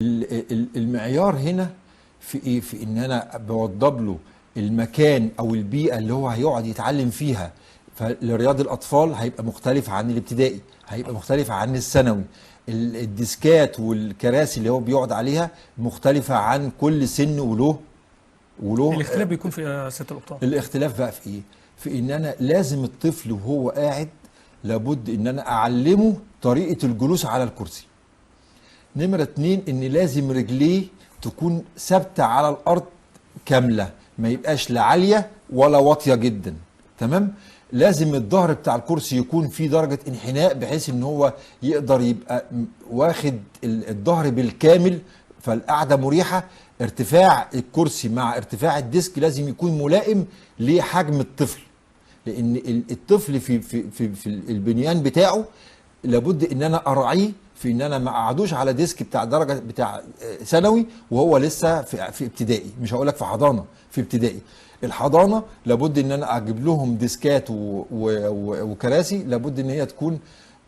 المعيار هنا في ايه؟ في ان انا بوضب له المكان او البيئه اللي هو هيقعد يتعلم فيها. فلرياض الاطفال هيبقى مختلف عن الابتدائي، هيبقى مختلف عن الثانوي. الديسكات والكراسي اللي هو بيقعد عليها مختلفه عن كل سن وله الاختلاف بيكون في ست الابطال. الاختلاف بقى في ايه؟ في ان انا لازم الطفل وهو قاعد لابد ان انا اعلمه طريقه الجلوس على الكرسي. نمرة اتنين ان لازم رجليه تكون ثابتة على الارض كاملة، ما يبقاش لا عالية ولا واطية جدا. تمام. لازم الظهر بتاع الكرسي يكون فيه درجة انحناء بحيث ان هو يقدر يبقى واخد الظهر بالكامل، فالقعدة مريحة. ارتفاع الكرسي مع ارتفاع الديسك لازم يكون ملائم لحجم الطفل، لان الطفل في البنيان بتاعه لابد ان انا اراعيه في ان انا ما اقعدوش على ديسك بتاع درجه بتاع ثانوي وهو لسه في ابتدائي. مش هقول لك في حضانه، في ابتدائي. الحضانه لابد ان انا اجيب لهم ديسكات وكراسي لابد ان هي تكون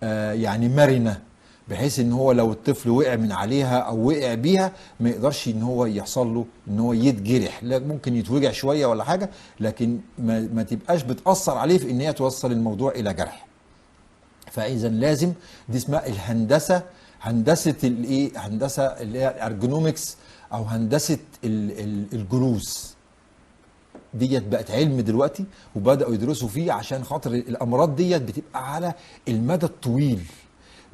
يعني مرنه، بحيث ان هو لو الطفل وقع من عليها او وقع بيها ما يقدرش ان هو يحصل له ان هو يتجرح. لا، ممكن يتوجع شويه ولا حاجه، لكن ما تبقاش بتاثر عليه في ان هي توصل الموضوع الى جرح. فاذا لازم، دي اسمها الهندسه، هندسه الايه، هندسه اللي هي الارجونومكس او هندسه الجلوس. ديت بقت علم دلوقتي وبداوا يدرسوا فيه عشان خاطر الامراض ديت بتبقى على المدى الطويل،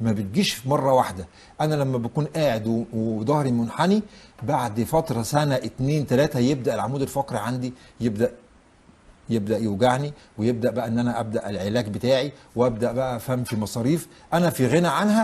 ما بتجيش في مره واحده. انا لما بكون قاعد وظهري منحني، بعد فتره سنه اتنين تلاته يبدا العمود الفقري عندي يبدا يوجعني، ويبدا بقى ان انا ابدا العلاج بتاعي وابدا بقى افهم في مصاريف انا في غنى عنها.